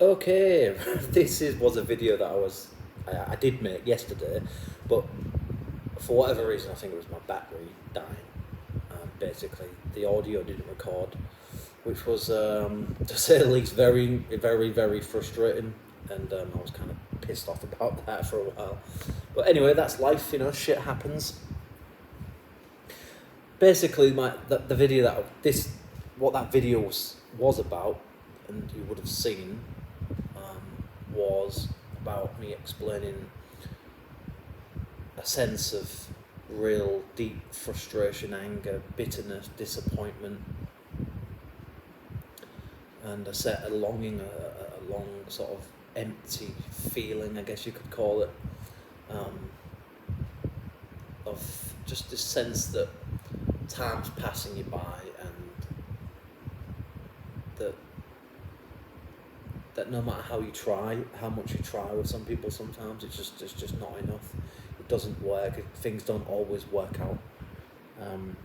Okay, was a video that I did make yesterday, but for whatever reason, I think it was my battery dying. Basically, the audio didn't record, which was, to say the least, very, very, very frustrating, and I was kind of pissed off about that for a while. But anyway, that's life, shit happens. Basically, the video what that video was about, and you would have seen, was about me explaining a sense of real deep frustration, anger, bitterness, disappointment, and a longing, a long sort of empty feeling, I guess you could call it, of just this sense that time's passing you by, and that no matter how much you try with some people, sometimes it's just not enough. It doesn't work. Things don't always work out. And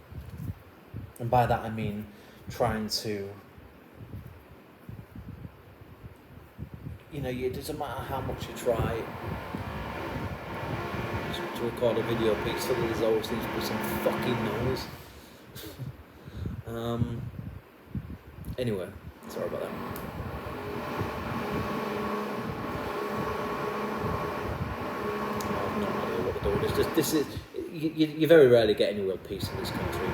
by that I mean trying to, it doesn't matter how much you try to record a video piece, so there's always needs to be some fucking noise. Anyway, sorry about that. You very rarely get any real peace in this country.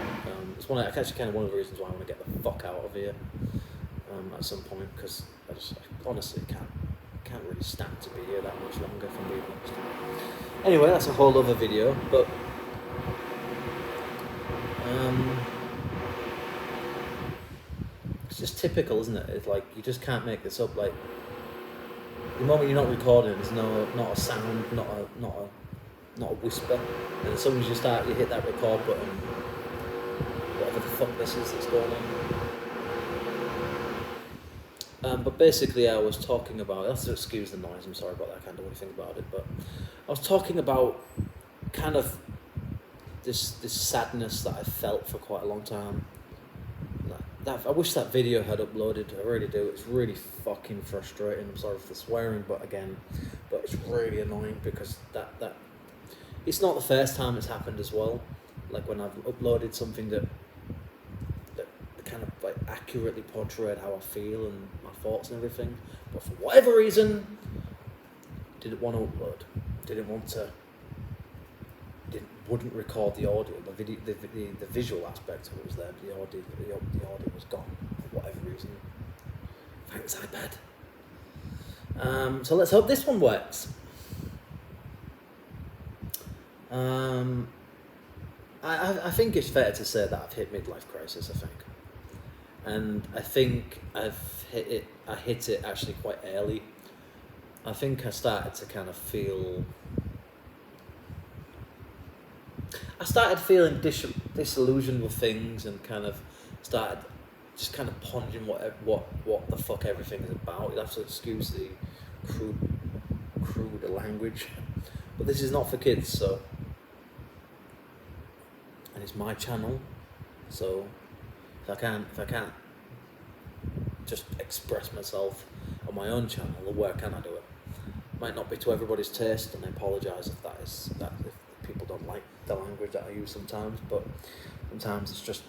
It's actually kind of one of the reasons why I want to get the fuck out of here at some point, because I honestly can't really stand to be here that much longer, if I'm being honest. Anyway, that's a whole other video, but it's just typical, isn't it? It's like you just can't make this up. Like the moment you're not recording, there's not a sound, not a whisper, and as soon as you hit that record button, whatever the fuck this is that's going on. But basically, I was talking about, that's to excuse the noise, I'm sorry about that, I can't do anything about it, but I was talking about kind of this sadness that I felt for quite a long time. I wish that video had uploaded, I really do. It's really fucking frustrating. I'm sorry for swearing, but it's really annoying, because that it's not the first time it's happened as well. Like when I've uploaded something that kind of like accurately portrayed how I feel and my thoughts and everything, but for whatever reason, didn't want to upload, wouldn't record the audio. The video, the visual aspect of it was there, but the audio was gone for whatever reason. Thanks, iPad. So let's hope this one works. I think it's fair to say that I've hit midlife crisis, I think. And I think I hit it actually quite early. I think I started to kind of feel... I started feeling disillusioned with things, and kind of started just kind of pondering what the fuck everything is about. You'll have to excuse the crude language, but this is not for kids, so, and it's my channel, so if I can't just express myself on my own channel, then where can I do it? Might not be to everybody's taste, and I apologise if if people don't like the language that I use sometimes, but sometimes it's just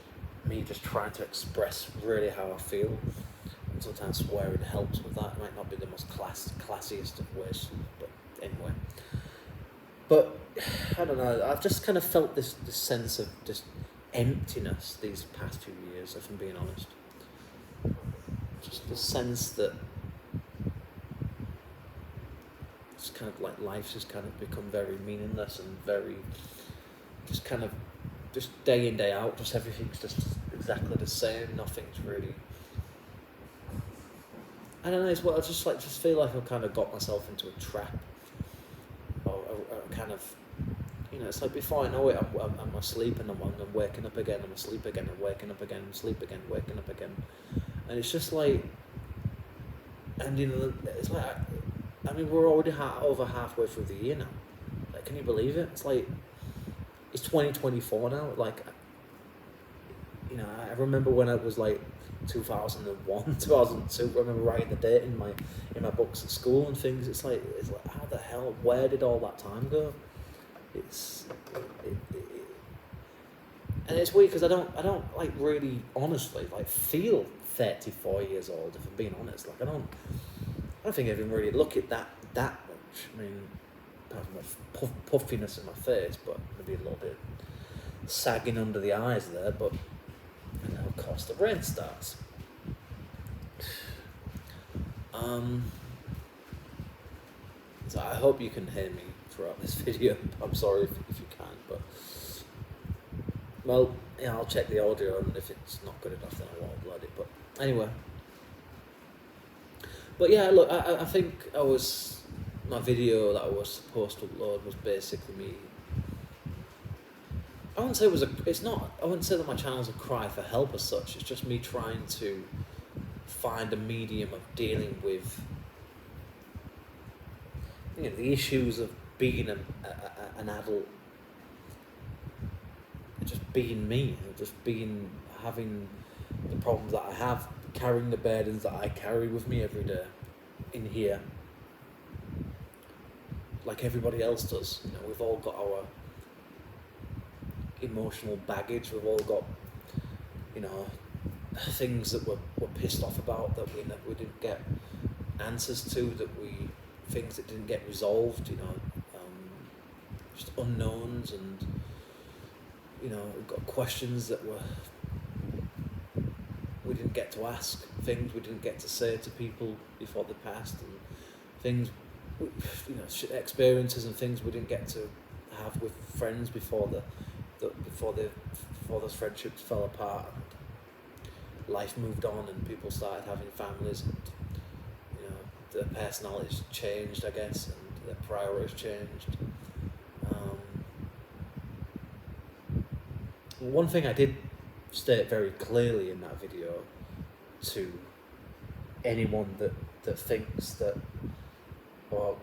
me just trying to express really how I feel, and sometimes swearing helps with that. It might not be the most classiest of ways, but anyway. But I don't know, I've just kind of felt this sense of just emptiness these past few years, if I'm being honest. Just the sense that it's kind of like life's just kind of become very meaningless, and very just kind of just day in, day out, just everything's just exactly the same. Nothing's really, I don't know, it's what I just feel like I've kind of got myself into a trap, or a kind of, it's like before I know it, I'm asleep, and I'm waking up again, I'm asleep again, I'm waking up again, I'm asleep again, waking up again, and it's just like, and it's like, I mean, we're already over halfway through the year now. Like, can you believe it? It's like, it's 2024 now. Like, I remember when I was like 2001, 2002. I remember writing the date in my books at school and things. It's like how the hell? Where did all that time go? And it's weird because I don't like really honestly like feel 34 years old, if I'm being honest. Like I don't think I even really look at that much. I mean, apart from the puffiness in my face, but maybe a little bit sagging under the eyes there. But and now, of course, the rain starts. So I hope you can hear me throughout this video. I'm sorry if you can't, but well, yeah, I'll check the audio, and if it's not good enough, then I won't upload it. But anyway, but yeah, look, I think my video that I was supposed to upload was basically me. I wouldn't say I wouldn't say that my channel's a cry for help as such. It's just me trying to find a medium of dealing with, you know, the issues of being an adult, just being me, just having the problems that I have, carrying the burdens that I carry with me every day in here, like everybody else does. You know, we've all got our emotional baggage. We've all got, you know, things that we're pissed off about, that we didn't get answers to, things that didn't get resolved, you know, just unknowns, and you know, we've got questions that we didn't get to ask, things we didn't get to say to people before they passed, and things, you know, experiences and things we didn't get to have with friends before those friendships fell apart and life moved on and people started having families, and you know, their personalities changed, I guess, and their priorities changed. One thing I did state very clearly in that video to anyone that thinks that, or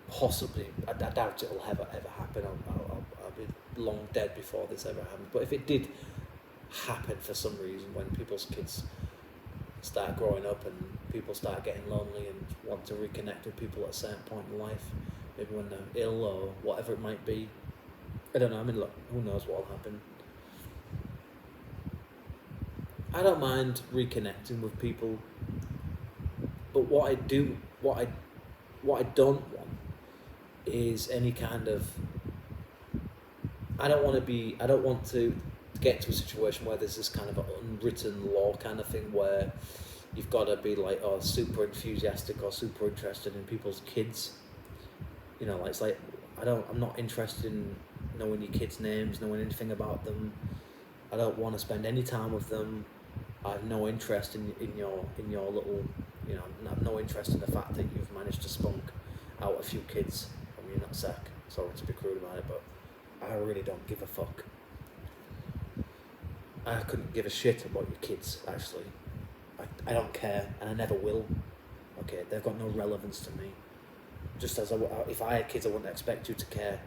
possibly, I doubt it will ever happen. I'll be long dead before this ever happens. But if it did happen for some reason, when people's kids start growing up and people start getting lonely and want to reconnect with people at a certain point in life, maybe when they're ill or whatever it might be, I don't know. I mean, look, who knows what will happen. I don't mind reconnecting with people, but what I don't want is any kind of, I don't want to get to a situation where there's this kind of an unwritten law kind of thing where you've got to be like, oh, super enthusiastic or super interested in people's kids. You know, like, it's like, I'm not interested in knowing your kids' names, knowing anything about them. I don't want to spend any time with them. I have no interest in your little, you know, I have no interest in the fact that you've managed to spunk out a few kids from your nutsack. Sorry to be crude about it, but I really don't give a fuck. I couldn't give a shit about your kids, actually. I don't care, and I never will. Okay, they've got no relevance to me. Just as if I had kids, I wouldn't expect you to care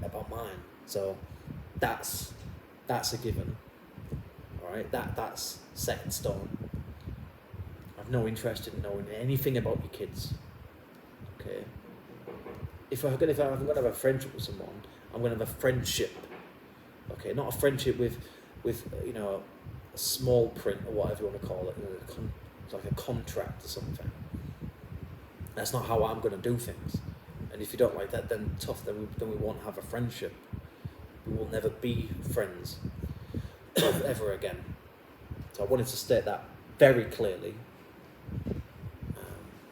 about mine. So that's a given. Alright, that's set in stone. I've no interest in knowing anything about your kids. Okay. If I'm gonna have a friendship with someone, I'm gonna have a friendship. Okay, not a friendship with you know, a small print or whatever you want to call it. It's like a contract or something. That's not how I'm gonna do things. And if you don't like that, then tough. Then we won't have a friendship. We will never be friends ever again. So I wanted to state that very clearly,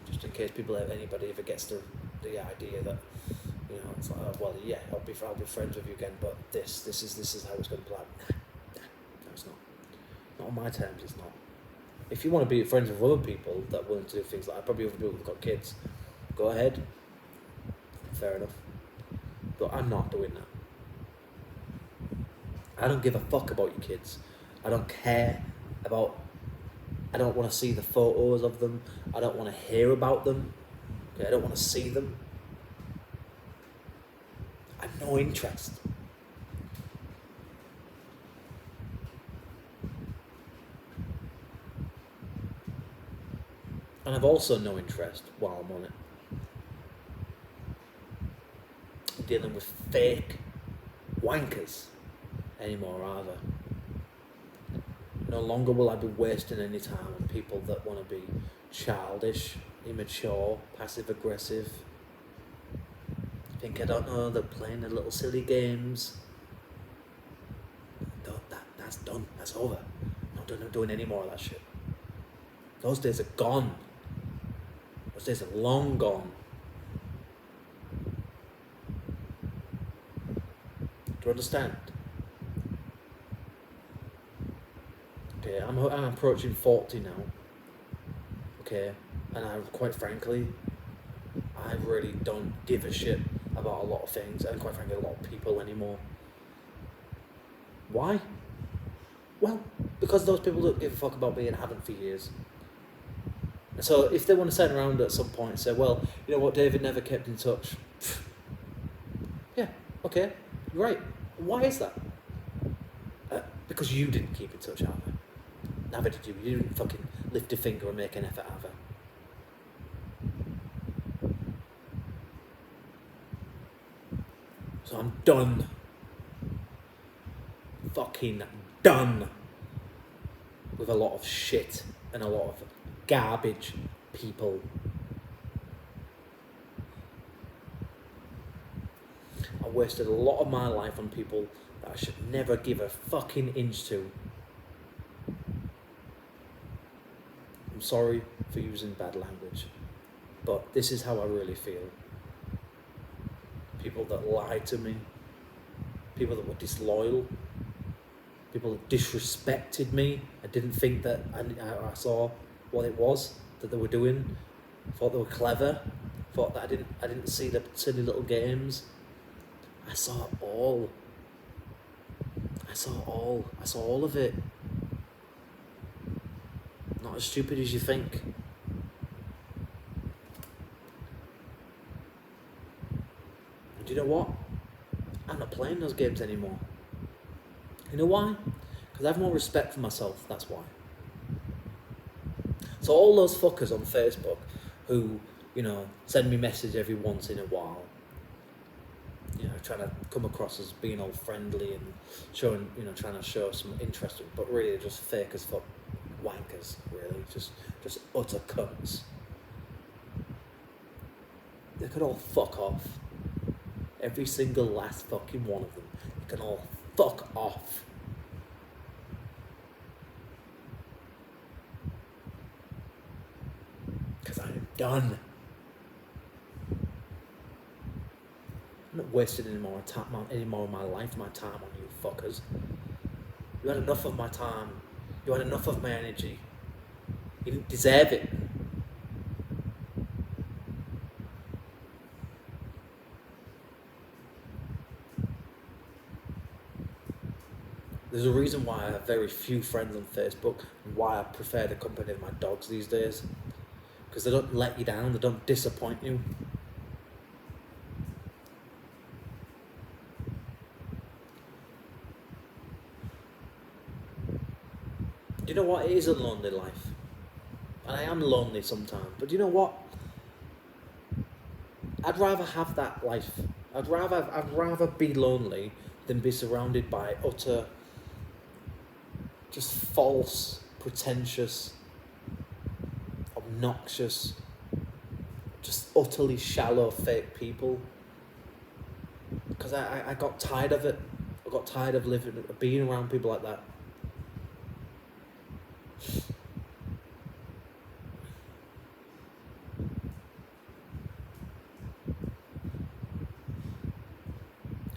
just in case anybody ever gets the idea that, you know, it's like, oh, well, yeah, I'll be friends with you again, but this is how it's going to play. No, it's not. Not on my terms. It's not. If you want to be friends with other people that are willing to do things like probably other people who've got kids, go ahead. Fair enough. But I'm not doing that. I don't give a fuck about your kids. I don't care about, I don't want to see the photos of them. I don't want to hear about them. Okay, I don't want to see them. I have no interest. And I've also no interest while I'm on it in dealing with fake wankers anymore either. No longer will I be wasting any time on people that want to be childish, immature, passive aggressive. Think I don't know, they're playing their little silly games. That's done, that's over. I'm not doing any more of that shit. Those days are gone. Those days are long gone. Do you understand? Okay, I'm approaching 40 now. Okay, and quite frankly, I really don't give a shit about a lot of things, and quite frankly, a lot of people anymore. Why? Well, because those people don't give a fuck about me and haven't for years. So if they want to turn around at some point and say, well, you know what, David never kept in touch. Yeah, okay, right. Why is that? Because you didn't keep in touch either. Never did you. You didn't fucking lift a finger and make an effort either. So I'm done. Fucking done with a lot of shit and a lot of garbage people. I wasted a lot of my life on people that I should never give a fucking inch to. I'm sorry for using bad language, but this is how I really feel. People that lied to me, people that were disloyal, people that disrespected me. I didn't think that I saw what it was that they were doing. Thought they were clever. Thought that I didn't see the silly little games. I saw all. I saw all of it. Not as stupid as you think. And you know what? I'm not playing those games anymore. You know why? Because I have more respect for myself, that's why. So all those fuckers on Facebook who, send me message every once in a while, trying to come across as being all friendly and showing, trying to show some interest, but really they're just fake as fuck wankers, really, just utter cunts. They could all fuck off. Every single last fucking one of them. They can all fuck off. Because I'm done. I'm not wasting any more of my life, my time on you fuckers. You had enough of my time. You had enough of my energy. You didn't deserve it. There's a reason why I have very few friends on Facebook and why I prefer the company of my dogs these days. Because they don't let you down, they don't disappoint you. Do you know what? It is a lonely life. And I am lonely sometimes. But do you know what? I'd rather have that life. I'd rather be lonely than be surrounded by utter, just false, pretentious, obnoxious, just utterly shallow, fake people. Because I got tired of it. I got tired of being around people like that.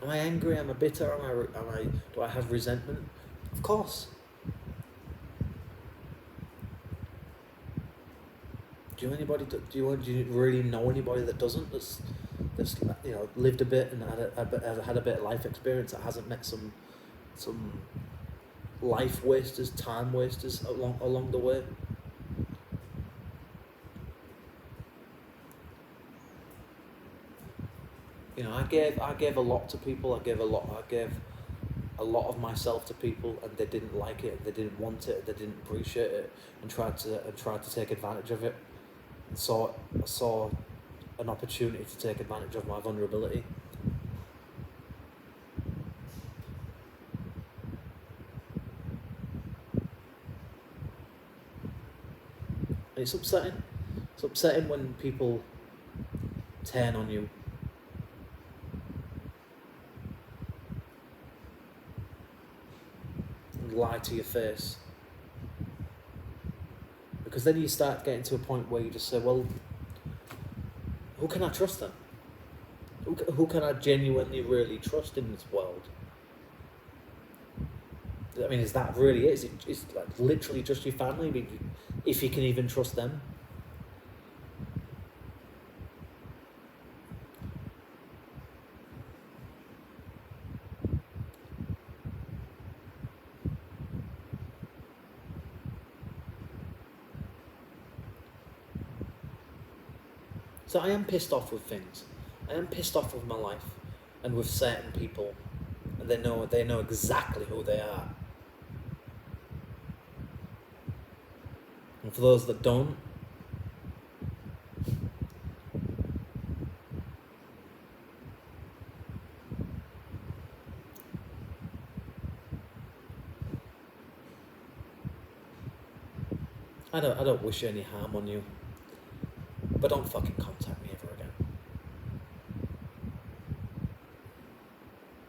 Am I angry? Am I bitter? Do I have resentment? Of course. Do you really know anybody that doesn't? That's lived a bit and had a bit of life experience, that hasn't met some life wasters, time wasters along the way. I gave a lot to people. I gave a lot of myself to people, and they didn't like it, they didn't want it, they didn't appreciate it, and tried to take advantage of it. saw an opportunity to take advantage of my vulnerability. And it's upsetting. It's upsetting when people turn on you. And lie to your face. Because then you start getting to a point where you just say, well, who can I trust then? Who can I genuinely really trust in this world? I mean, is that really it? Is it like literally just your family? I mean, if you can even trust them? So I am pissed off with things. I am pissed off with my life and with certain people, and they know exactly who they are. And for those that don't, I don't wish any harm on you, but don't fucking contact me ever again.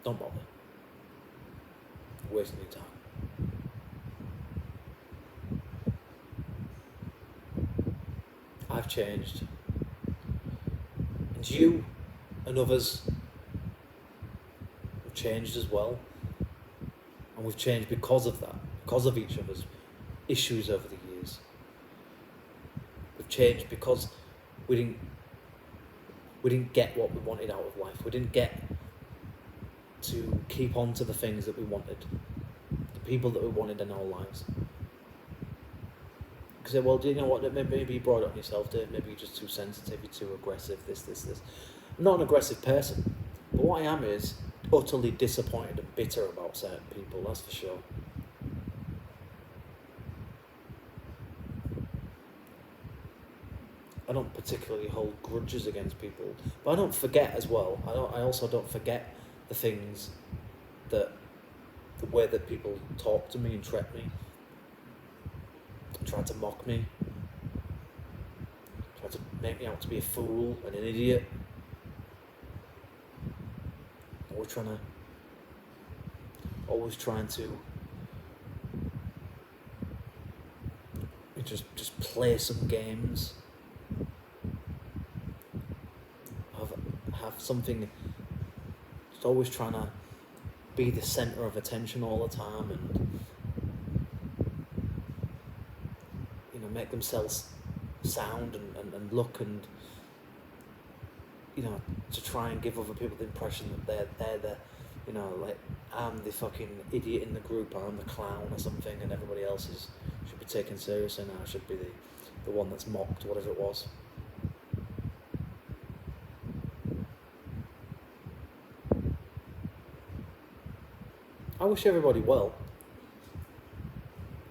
Don't bother. You're wasting your time. I've changed. And you and others have changed as well. And we've changed because of that, because of each other's issues over the years. We've changed because we didn't get what we wanted out of life. We didn't get to keep on to the things that we wanted, the people that we wanted in our lives. Because say, well, do you know what? Maybe you brought it on yourself, Dave. Maybe you're just too sensitive, you're too aggressive. This. I'm not an aggressive person, but what I am is utterly disappointed and bitter about certain people. That's for sure. I don't particularly hold grudges against people, but I don't forget as well. I also don't forget the things the way that people talk to me and treat me, try to mock me, try to make me out to be a fool and an idiot. Always trying to just play some games. Have something. Just always trying to be the center of attention all the time, and make themselves sound and look, and to try and give other people the impression that they're the like I'm the fucking idiot in the group, I'm the clown or something, and everybody else should be taken seriously, and I should be the one that's mocked, whatever it was. I wish everybody well,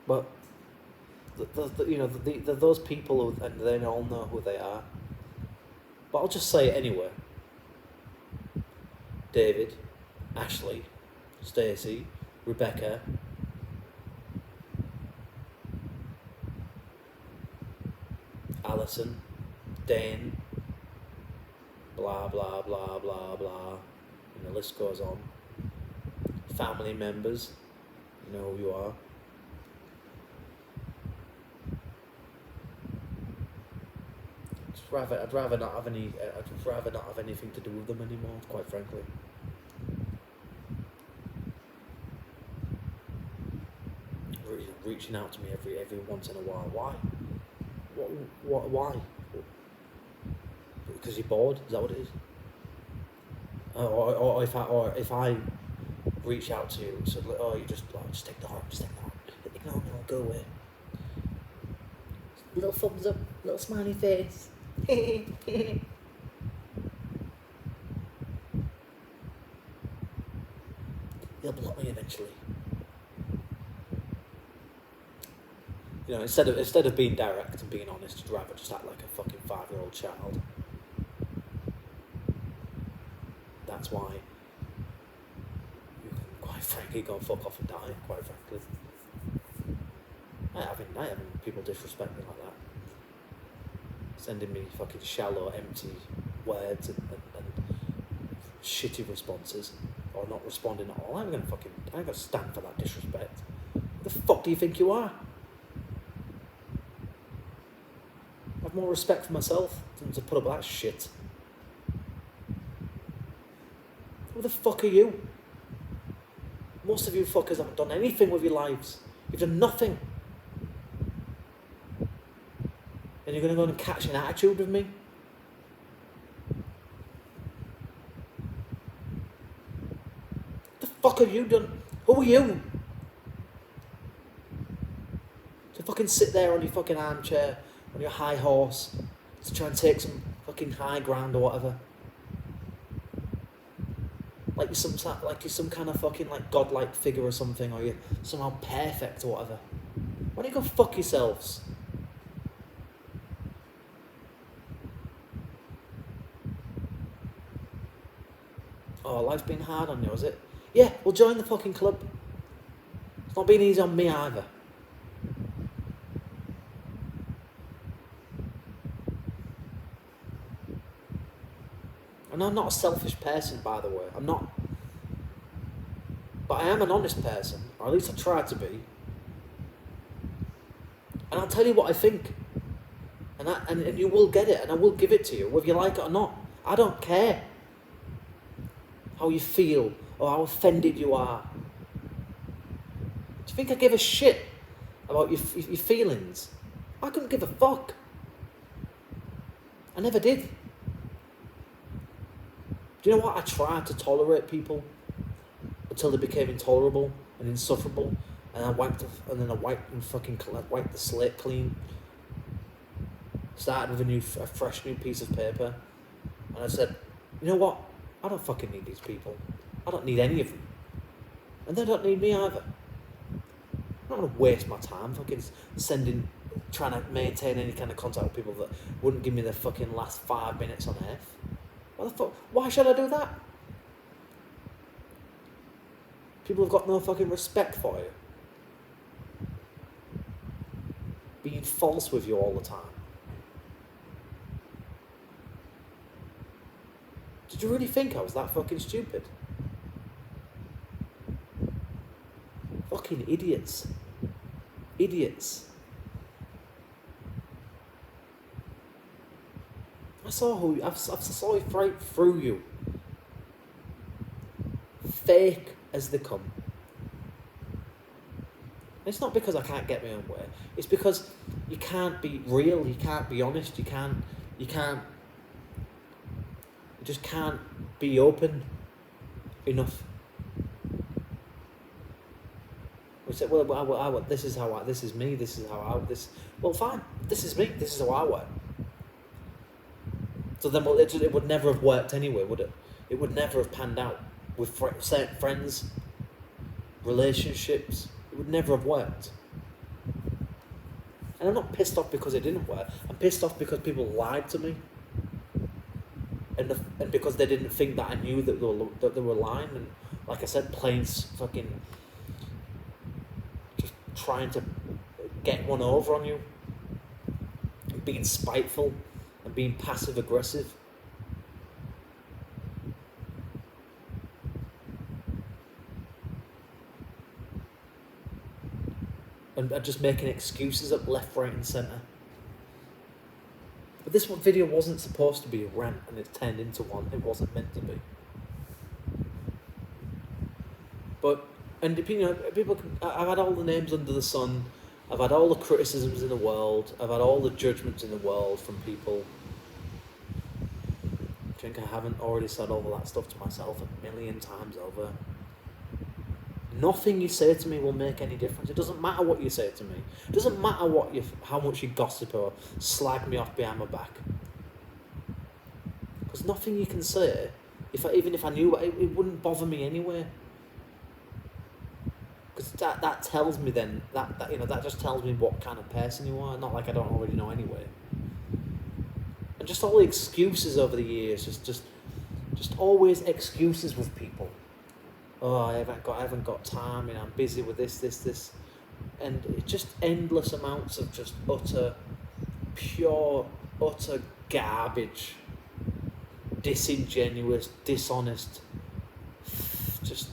but those people, and they all know who they are. But I'll just say it anyway. David, Ashley, Stacey, Rebecca, Alison, Dane, blah blah blah blah blah, and the list goes on. Family members, you know who you are. I'd rather not have anything to do with them anymore, quite frankly. Reaching out to me every once in a while. Why? Why? Because you're bored? Is that what it is? Or if I reach out to you, so you just ignore it. No, go away. Little thumbs up, little smiley face. You'll block me eventually. You know, instead of being direct and being honest, you'd rather just act like a fucking 5-year-old child. That's why you can quite frankly go and fuck off and die, quite frankly. I having people disrespect me like that. Sending me fucking shallow, empty words and shitty responses, or not responding at all. I ain't gonna stand for that disrespect. Who the fuck do you think you are? I have more respect for myself than to put up with that shit. Who the fuck are you? Most of you fuckers haven't done anything with your lives. You've done nothing. And you're going to go and catch an attitude with me? What the fuck have you done? Who are you? To fucking sit there on your fucking armchair, on your high horse, to try and take some fucking high ground or whatever. Like you're some kind of fucking like godlike figure or something, or you're somehow perfect or whatever. Why don't you go fuck yourselves? Oh, life's been hard on you, is it? Yeah, well join the fucking club. It's not been easy on me either. And I'm not a selfish person, by the way. I'm not. But I am an honest person, or at least I try to be. And I'll tell you what I think. And you will get it, and I will give it to you, whether you like it or not. I don't care how you feel or how offended you are. Do you think I give a shit about your feelings? I couldn't give a fuck. I never did. Do you know what? I tried to tolerate people until they became intolerable and insufferable, and I wiped the slate clean. Started with a fresh new piece of paper, and I said, you know what? I don't fucking need these people. I don't need any of them, and they don't need me either. I'm not gonna waste my time fucking trying to maintain any kind of contact with people that wouldn't give me the fucking last 5 minutes on earth. What the fuck? Why should I do that? People have got no fucking respect for you. Being false with you all the time. Did you really think I was that fucking stupid? Fucking idiots. Idiots. I saw I saw it right through you. Fake as they come. And it's not because I can't get my own way. It's because you can't be real. You can't be honest. You just can't be open enough. We say, well, this is me. Well, fine. This is me. This is how I work. So then, well, it would never have worked anyway, would it? It would never have panned out with friends, relationships. It would never have worked. And I'm not pissed off because it didn't work. I'm pissed off because people lied to me, and because they didn't think that I knew that they were lying. And like I said, fucking just trying to get one over on you, and being spiteful. And being passive aggressive. And just making excuses up left, right and centre. But this video wasn't supposed to be a rant, and it's turned into one. It wasn't meant to be. But, and you know, I've had all the names under the sun. I've had all the criticisms in the world. I've had all the judgments in the world from people. I think I haven't already said all of that stuff to myself 1,000,000 times over. Nothing you say to me will make any difference. It doesn't matter what you say to me. It doesn't matter how much you gossip or slag me off behind my back. Because nothing you can say, even if I knew it wouldn't bother me anyway. Because that tells me then that you know, that just tells me what kind of person you are. Not like I don't already know anyway. And just all the excuses over the years, just always excuses with people. Oh, I haven't got time, I'm busy with this, and it's just endless amounts of just pure utter garbage, disingenuous, dishonest, just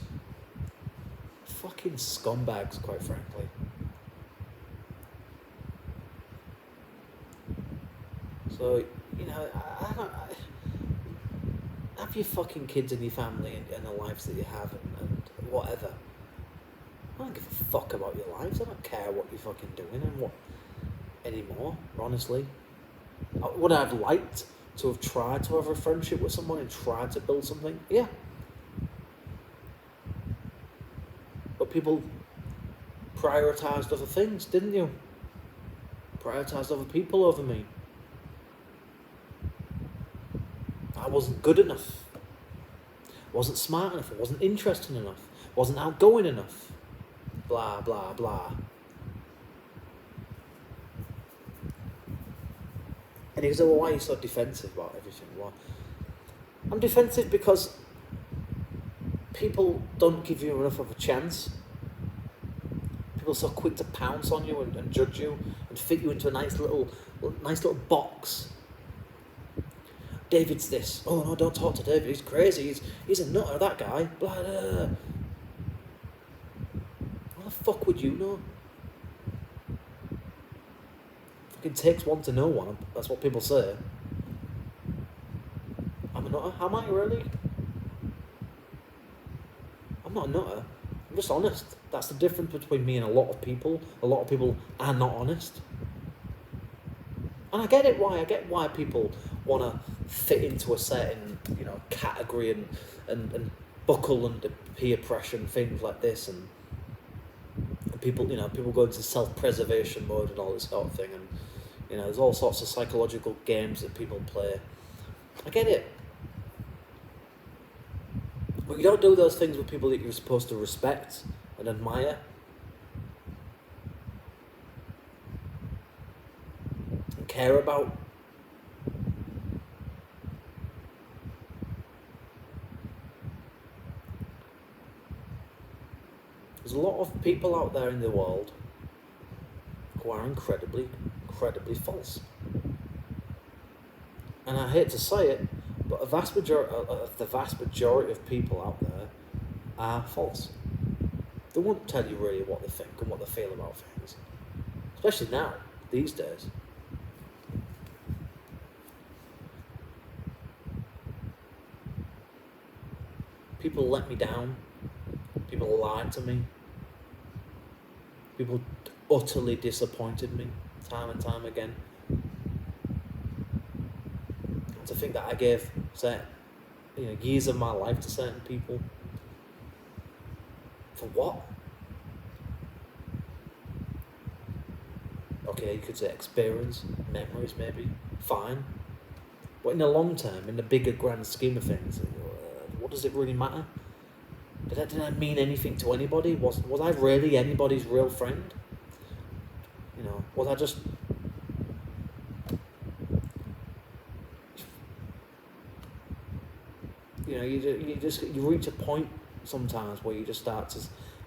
fucking scumbags, quite frankly. So, have your fucking kids and your family and the lives that you have and whatever. I don't give a fuck about your lives. I don't care what you're fucking doing and what anymore, honestly. Would I have liked to have tried to have a friendship with someone and tried to build something? Yeah. But people prioritised other things, didn't you? Prioritised other people over me. I wasn't good enough. Wasn't smart enough. I wasn't interesting enough. Wasn't outgoing enough. Blah, blah, blah. And he goes, well, why are you so defensive about everything? Why? I'm defensive because people don't give you enough of a chance. People are so quick to pounce on you and judge you and fit you into a nice little box. David's this. Oh no, don't talk to David. He's crazy. He's a nutter. That guy. Blah, blah, blah. How the fuck would you know? It takes one to know one. That's what people say. I'm a nutter. Am I really? I'm not a nutter. I'm just honest. That's the difference between me and a lot of people. A lot of people are not honest. And I get it why. I get why people want to fit into a certain, category and buckle under peer pressure and things like this, and people go into self-preservation mode and all this sort of thing, and there's all sorts of psychological games that people play. I get it. But you don't do those things with people that you're supposed to respect and admire. And care about. There's a lot of people out there in the world who are incredibly false. And I hate to say it, but the vast majority of people out there are false. They won't tell you really what they think and what they feel about things. Especially now, these days. People let me down. People lied to me. People utterly disappointed me time and time again. And to think that I gave years of my life to certain people. For what? Okay, you could say experience, memories maybe, fine. But in the long term, in the bigger grand scheme of things, what does it really matter? Did I mean anything to anybody? Was I really anybody's real friend? Was I just... You reach a point sometimes where you just start to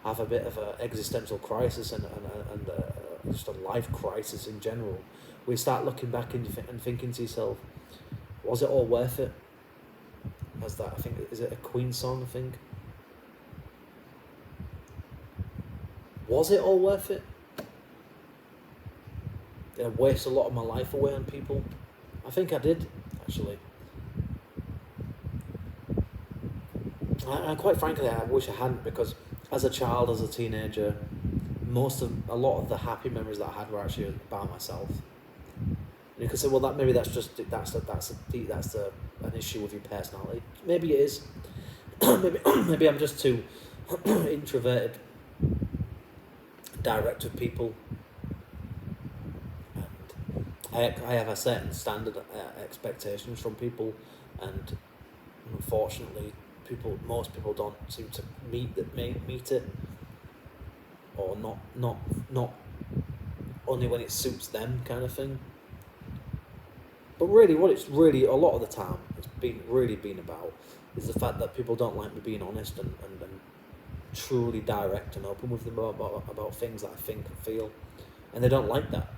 have a bit of an existential crisis and just a life crisis in general. Where you start looking back and thinking to yourself, was it all worth it? As that, I think, is it a Queen song, I think? Was it all worth it? Did I waste a lot of my life away on people? I think I did, actually. And quite frankly, I wish I hadn't, because as a child, as a teenager, a lot of the happy memories that I had were actually about myself. And you could say, well, that's an issue with your personality. Maybe it is. maybe I'm just too introverted, direct with people. And I have a certain standard expectations from people, and unfortunately, most people don't seem to meet it. or not only when it suits them kind of thing. But really, what it's really a lot of the time it's been about is the fact that people don't like me being honest and truly direct and open with them about things that I think and feel, and they don't like that,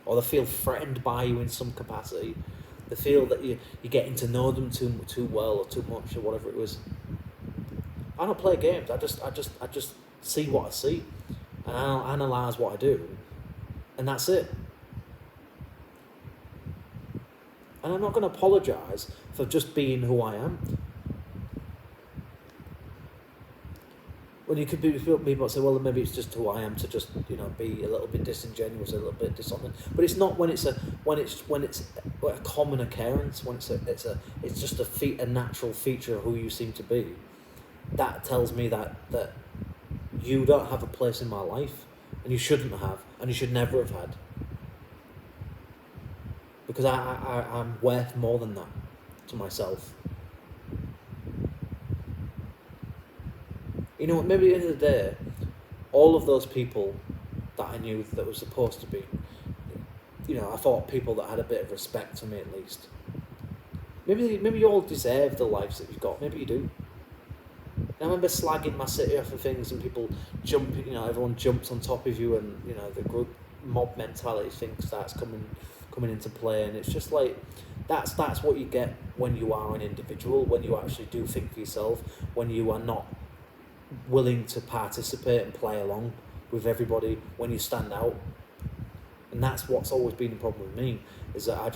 or they feel threatened by you in some capacity. They feel that you're getting to know them too well or too much or whatever it was. I don't play games. I just see what I see, and I analyse what I do, and that's it. And I'm not going to apologise for just being who I am. When you could be people say, well, maybe it's just who I am to just be a little bit disingenuous, a little bit dishonest. But it's not when it's a common occurrence. When it's just a natural feature of who you seem to be. That tells me that you don't have a place in my life, and you shouldn't have, and you should never have had. Because I'm worth more than that to myself. You know what, maybe at the end of the day, all of those people that I knew that were supposed to be, I thought people that had a bit of respect for me at least. Maybe you all deserve the lives that you've got, maybe you do. And I remember slagging my city off of things and people jumping, everyone jumps on top of you and, the group mob mentality thing starts coming into play, and it's just like, that's what you get when you are an individual, when you actually do think for yourself, when you are not willing to participate and play along with everybody, when you stand out. And that's what's always been the problem with me, is that I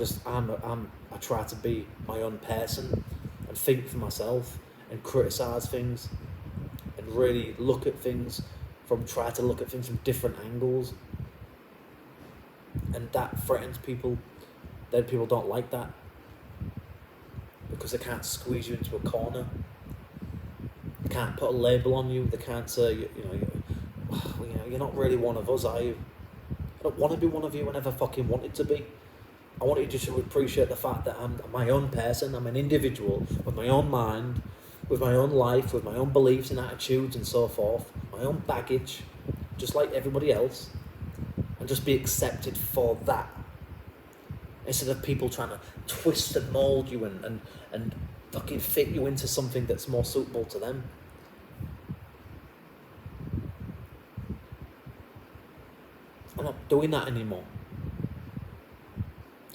try to be my own person and think for myself and criticise things and really try to look at things from different angles, and that threatens people. Then people don't like that because they can't squeeze you into a corner. They can't put a label on you. They can't say, you're not really one of us, are you? I don't want to be one of you. I never fucking wanted to be. I want you just to appreciate the fact that I'm my own person. I'm an individual with my own mind, with my own life, with my own beliefs and attitudes and so forth, my own baggage, just like everybody else, and just be accepted for that. Instead of people trying to twist and mould you and fucking fit you into something that's more suitable to them. I'm not doing that anymore.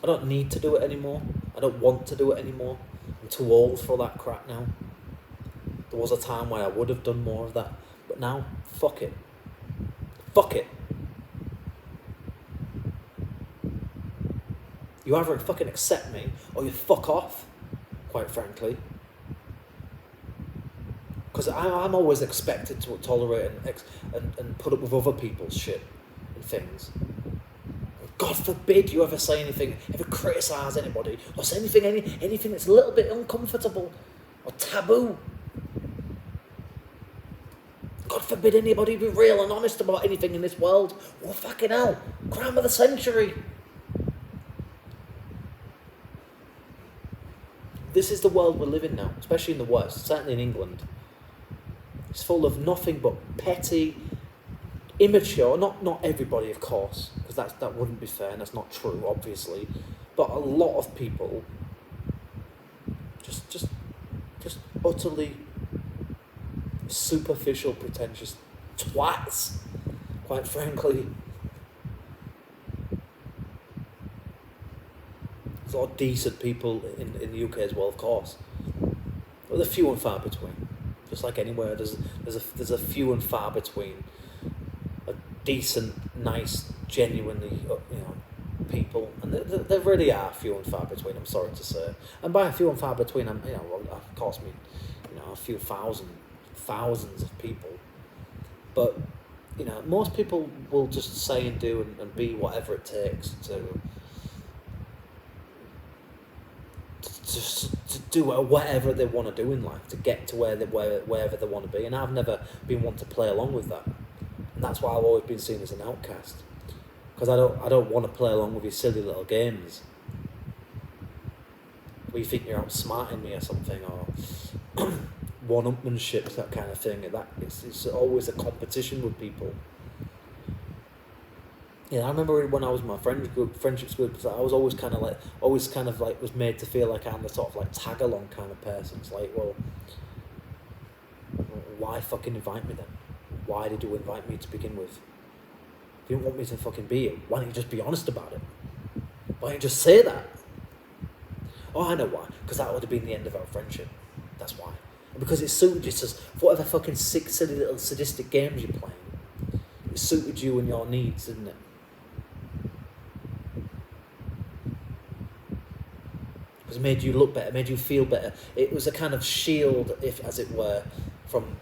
I don't need to do it anymore. I don't want to do it anymore. I'm too old for that crap now. There was a time where I would have done more of that, but now, fuck it. Fuck it. You either fucking accept me, or you fuck off, quite frankly. Because I'm always expected to tolerate and put up with other people's shit and things. God forbid you ever say anything, ever criticise anybody, or say anything that's a little bit uncomfortable or taboo. God forbid anybody be real and honest about anything in this world. Well, fucking hell, crime of the century. This is the world we're living now, especially in the West, certainly in England. It's full of nothing but petty, immature, not everybody, of course, because that wouldn't be fair, and that's not true, obviously, but a lot of people just utterly superficial, pretentious twats, quite frankly. There's a lot of decent people in the UK as well, of course, but they're few and far between. Just like anywhere, there's a few and far between a decent, nice, genuinely, people, and there really are few and far between. I'm sorry to say, and by a few and far between, I'm of course mean a few thousands of people, but most people will just say and do and be whatever it takes to do whatever they want to do in life to get to wherever they want to be, and I've never been one to play along with that, and that's why I've always been seen as an outcast, because I don't want to play along with your silly little games where you think you're outsmarting me or something, or one-upmanship, that kind of thing. It's always a competition with people. Yeah, I remember when I was in my friendships group, I was always kind of like, was made to feel like I'm the sort of like tag along kind of person. It's like, well, why fucking invite me then? Why did you invite me to begin with? If you didn't want me to fucking be here, why don't you just be honest about it? Why don't you just say that? Oh, I know why. Because that would have been the end of our friendship. That's why. And because it suited you, just whatever fucking sick, silly little sadistic games you're playing, it suited you and your needs, didn't it? Because it made you look better, made you feel better. It was a kind of shield, if as it were, from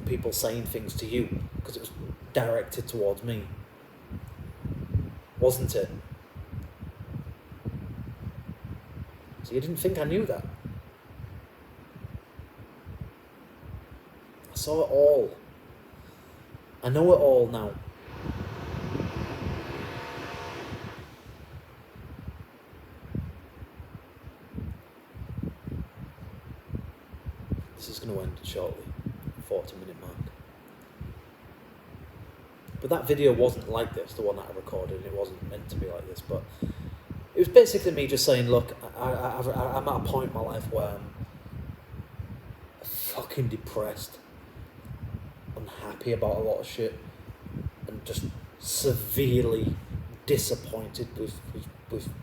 people saying things to you, because it was directed towards me, wasn't it? So you didn't think I knew that. I saw it all. I know it all now. This is going to end shortly, 40-minute mark. But that video wasn't like this, the one that I recorded, and it wasn't meant to be like this, but it was basically me just saying, look, I'm at a point in my life where I'm fucking depressed, unhappy about a lot of shit, and just severely disappointed with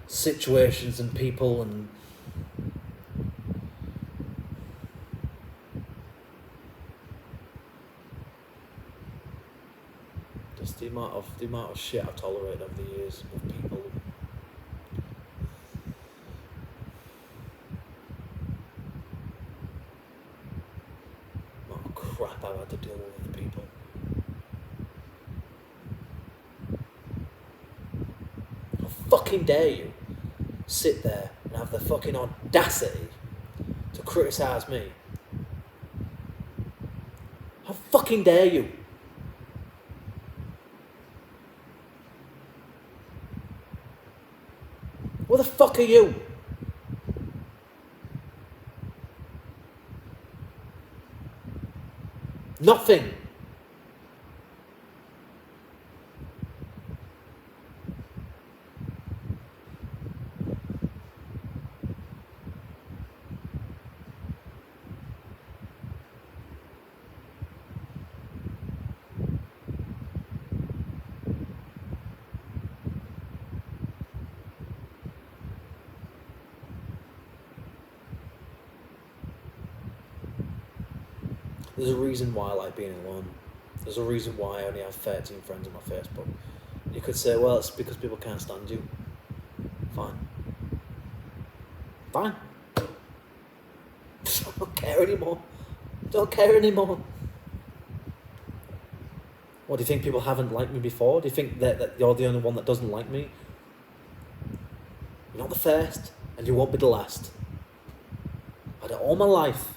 situations and people, and just the amount of shit I've tolerated over the years with people. The amount of crap I've had to deal with people. How fucking dare you sit there and have the fucking audacity to criticise me? How fucking dare you? What the fuck are you? Nothing. There's a reason why I like being alone. There's a reason why I only have 13 friends on my Facebook. You could say, well, it's because people can't stand you. Fine. Fine. I don't care anymore. Don't care anymore. What, do you think people haven't liked me before? Do you think that you're the only one that doesn't like me? You're not the first, and you won't be the last. I've had it all my life.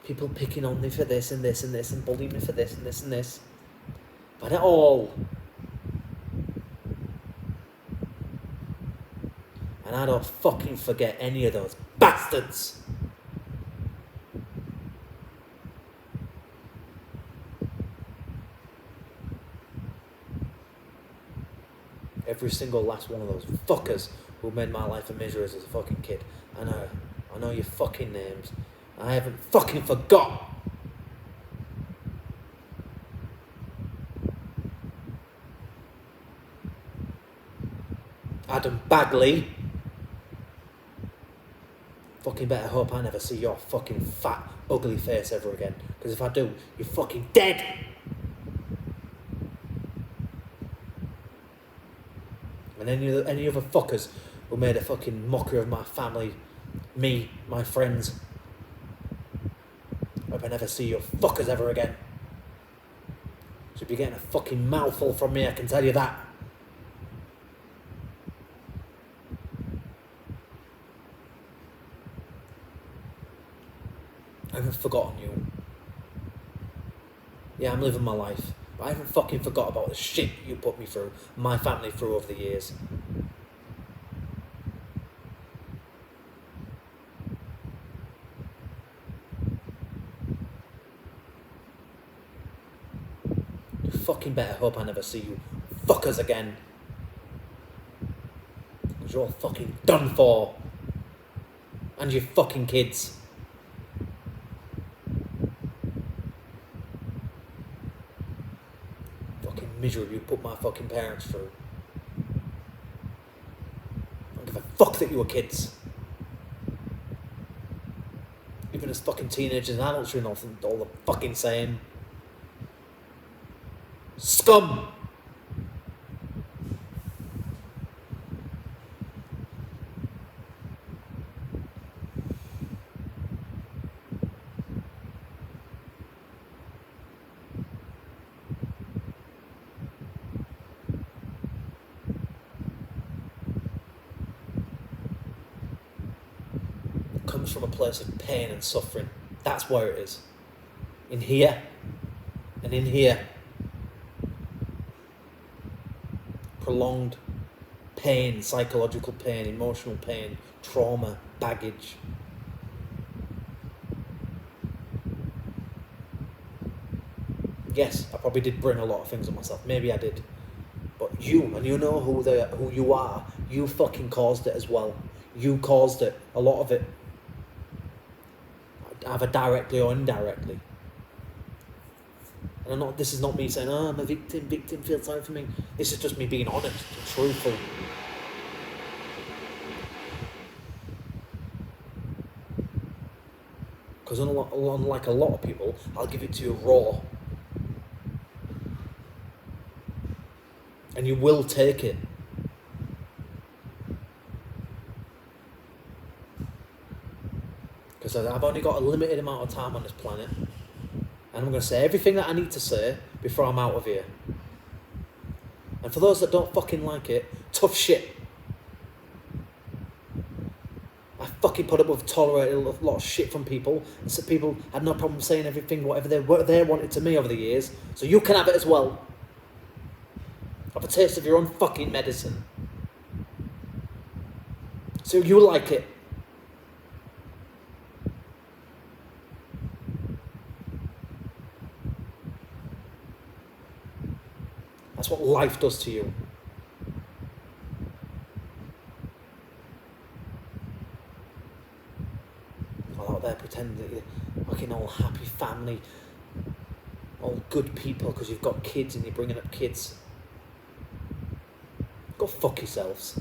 People picking on me for this and this and this, and bullying me for this and this and this. I've had it all. And I don't fucking forget any of those bastards. Every single last one of those fuckers who made my life a misery as a fucking kid. I know your fucking names. I haven't fucking forgot. Adam Bagley. Fucking better hope I never see your fucking fat, ugly face ever again. Because if I do, you're fucking dead. And any other fuckers who made a fucking mockery of my family, me, my friends. I hope I never see you fuckers ever again. Should be getting a fucking mouthful from me, I can tell you that. I haven't forgotten you. Yeah, I'm living my life. But I haven't fucking forgot about the shit you put me through, my family through over the years. fucking better hope I never see you fuckers again. Because you're all fucking done for. And your fucking kids. Fucking misery you put my fucking parents through. I don't give a fuck that you were kids. Even as fucking teenagers and adults, you're not all the fucking same. Scum! It comes from a place of pain and suffering. That's where it is. In here. And in here. Prolonged pain, psychological pain, emotional pain, trauma, baggage. Yes, I probably did bring a lot of things on myself. Maybe I did. But you, and you know who you are, you fucking caused it as well. You caused it. A lot of it. Either directly or indirectly. And this is not me saying, I'm a victim, feel sorry for me. This is just me being honest and truthful. Because unlike a lot of people, I'll give it to you raw. And you will take it. Because I've only got a limited amount of time on this planet. And I'm going to say everything that I need to say before I'm out of here. And for those that don't fucking like it, tough shit. I fucking put up with tolerating a lot of shit from people. And so people had no problem saying everything, whatever they wanted to me over the years. So you can have it as well. Have a taste of your own fucking medicine. So you like it. That's what life does to you. All out there pretending that you're fucking all happy family, all good people because you've got kids and you're bringing up kids. Go fuck yourselves.